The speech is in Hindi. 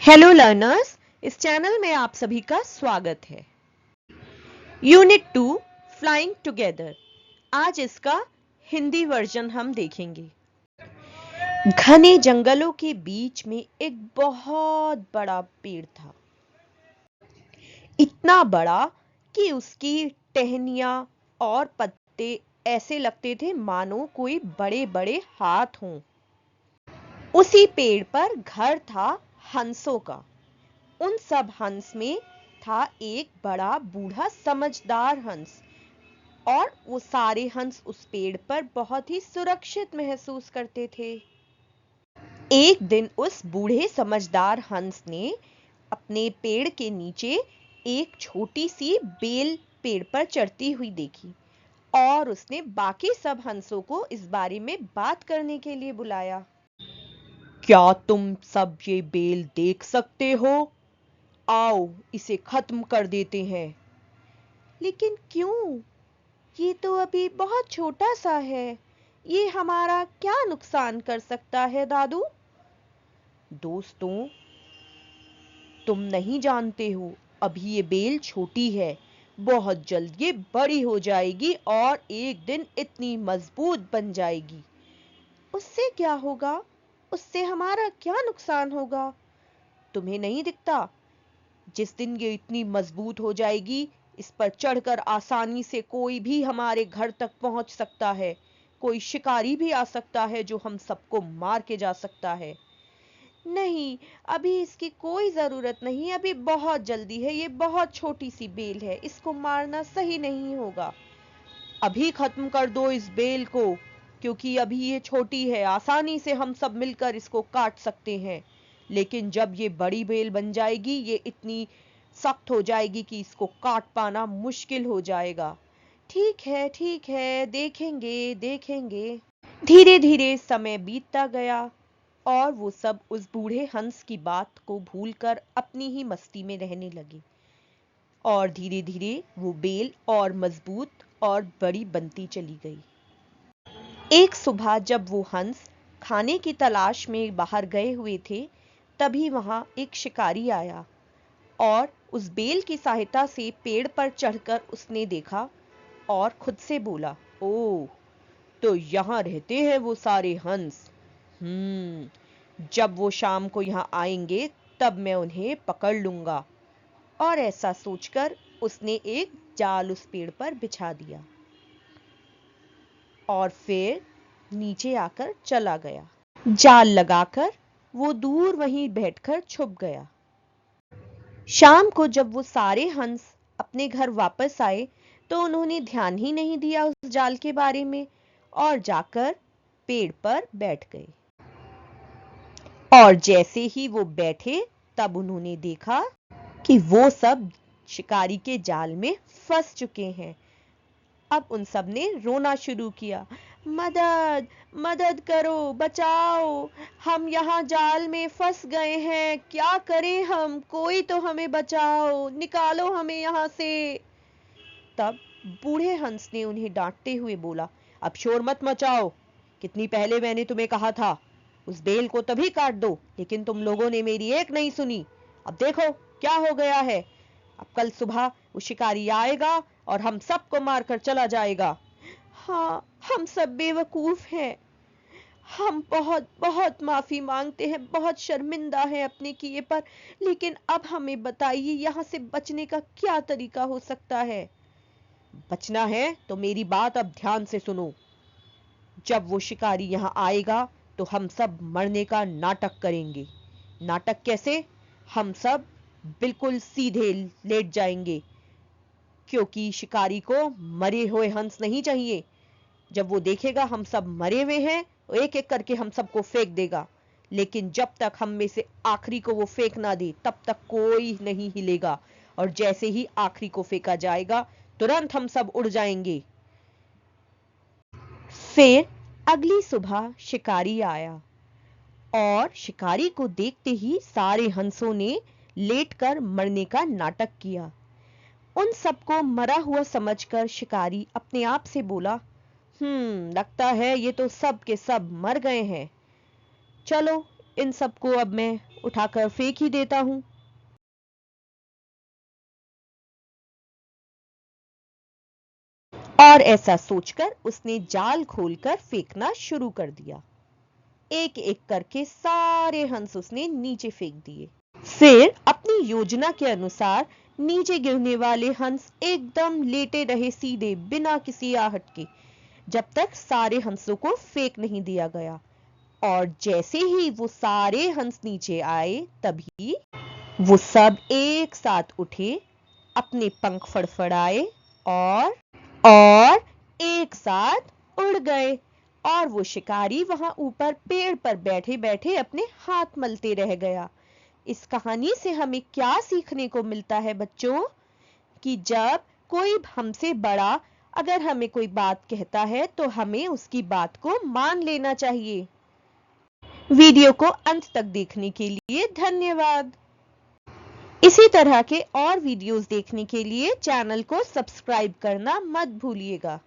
हेलो लर्नर्स, इस चैनल में आप सभी का स्वागत है। Unit 2 flying together. आज इसका हिंदी वर्जन हम देखेंगे। घने जंगलों के बीच में एक बहुत बड़ा पेड़ था। इतना बड़ा कि उसकी टहनियां और पत्ते ऐसे लगते थे मानो कोई बड़े बड़े हाथ हों। उसी पेड़ पर घर था हंसों का। उन सब हंस में था एक बड़ा बूढ़ा समझदार हंस, और वो सारे हंस उस पेड़ पर बहुत ही सुरक्षित महसूस करते थे। एक दिन उस बूढ़े समझदार हंस ने अपने पेड़ के नीचे एक छोटी सी बेल पेड़ पर चढ़ती हुई देखी, और उसने बाकी सब हंसों को इस बारे में बात करने के लिए बुलाया। क्या तुम सब ये बेल देख सकते हो? आओ इसे खत्म कर देते हैं। लेकिन क्यों? ये तो अभी बहुत छोटा सा है। ये हमारा क्या नुकसान कर सकता है दादू? दोस्तों, तुम नहीं जानते हो, अभी ये बेल छोटी है। बहुत जल्द ये बड़ी हो जाएगी और एक दिन इतनी मजबूत बन जाएगी। उससे क्या होगा? उससे हमारा क्या नुकसान होगा? तुम्हें नहीं दिखता? जिस दिन ये इतनी मजबूत हो जाएगी, इस पर चढ़कर आसानी से कोई भी हमारे घर तक पहुंच सकता है। कोई शिकारी भी आ सकता है जो हम सबको मार के जा सकता है। नहीं, अभी इसकी कोई जरूरत नहीं। अभी बहुत जल्दी है। ये बहुत छोटी सी बेल है, इसको मारना सही नहीं होगा। अभी खत्म कर दो इस बेल को, क्योंकि अभी ये छोटी है। आसानी से हम सब मिलकर इसको काट सकते हैं, लेकिन जब ये बड़ी बेल बन जाएगी, ये इतनी सख्त हो जाएगी कि इसको काट पाना मुश्किल हो जाएगा। ठीक है, देखेंगे देखेंगे। धीरे धीरे समय बीतता गया, और वो सब उस बूढ़े हंस की बात को भूलकर अपनी ही मस्ती में रहने लगे। और धीरे धीरे वो बेल और मजबूत और बड़ी बनती चली गई। एक सुबह जब वो हंस खाने की तलाश में बाहर गए हुए थे, तभी वहां एक शिकारी आया, और उस बेल की सहायता से पेड़ पर चढ़कर उसने देखा और खुद से बोला, ओह, तो यहाँ रहते हैं वो सारे हंस। जब वो शाम को यहाँ आएंगे, तब मैं उन्हें पकड़ लूंगा। और ऐसा सोचकर उसने एक जाल उस पेड़ पर बिछा दिया और फिर नीचे आकर चला गया। जाल लगाकर वो दूर वहीं बैठकर छुप गया। शाम को जब वो सारे हंस अपने घर वापस आए, तो उन्होंने ध्यान ही नहीं दिया उस जाल के बारे में, और जाकर पेड़ पर बैठ गए। और जैसे ही वो बैठे, तब उन्होंने देखा कि वो सब शिकारी के जाल में फंस चुके हैं। अब उन सब ने रोना शुरू किया, मदद मदद करो, बचाओ, हम यहाँ जाल में फंस गए हैं। क्या करें हम? कोई तो हमें बचाओ, निकालो हमें यहाँ से। तब बूढ़े हंस ने उन्हें डांटते हुए बोला, अब शोर मत मचाओ। कितनी पहले मैंने तुम्हें कहा था, उस बेल को तभी काट दो, लेकिन तुम लोगों ने मेरी एक नहीं सुनी। अब देखो क्या हो गया है। अब कल सुबह वो शिकारी आएगा और हम सबको मारकर चला जाएगा। हाँ, हम सब बेवकूफ हैं। हम बहुत बहुत माफी मांगते हैं, बहुत शर्मिंदा हैं अपने किए पर। लेकिन अब हमें बताइए, यहाँ से बचने का क्या तरीका हो सकता है? बचना है तो मेरी बात अब ध्यान से सुनो। जब वो शिकारी यहाँ आएगा, तो हम सब मरने का नाटक करेंगे। नाटक कैसे? हम सब बिल्कुल सीधे लेट जाएंगे, क्योंकि शिकारी को मरे हुए हंस नहीं चाहिए। जब वो देखेगा हम सब मरे हुए हैं, एक एक करके हम सबको फेंक देगा। लेकिन जब तक हम में से आखिरी को वो फेंक ना दे, तब तक कोई नहीं हिलेगा। और जैसे ही आखिरी को फेंका जाएगा, तुरंत हम सब उड़ जाएंगे। फिर अगली सुबह शिकारी आया, और शिकारी को देखते ही सारे हंसों ने लेटकर मरने का नाटक किया। उन सबको मरा हुआ समझकर शिकारी अपने आप से बोला, लगता है ये तो सब के सब मर गए हैं। चलो इन सबको अब मैं उठाकर फेंक ही देता हूं। और ऐसा सोचकर उसने जाल खोलकर फेंकना शुरू कर दिया। एक एक करके सारे हंस उसने नीचे फेंक दिए। फिर अपनी योजना के अनुसार नीचे गिरने वाले हंस एकदम लेटे रहे सीधे, बिना किसी आहट के, जब तक सारे हंसों को फेंक नहीं दिया गया। और जैसे ही वो सारे हंस नीचे आए, तभी वो सब एक साथ उठे, अपने पंख फड़फड़ाए और एक साथ उड़ गए। और वो शिकारी वहां ऊपर पेड़ पर बैठे बैठे अपने हाथ मलते रह गया। इस कहानी से हमें क्या सीखने को मिलता है बच्चों? कि जब कोई हमसे बड़ा अगर हमें कोई बात कहता है तो हमें उसकी बात को मान लेना चाहिए। वीडियो को अंत तक देखने के लिए धन्यवाद। इसी तरह के और वीडियोस देखने के लिए चैनल को सब्सक्राइब करना मत भूलिएगा।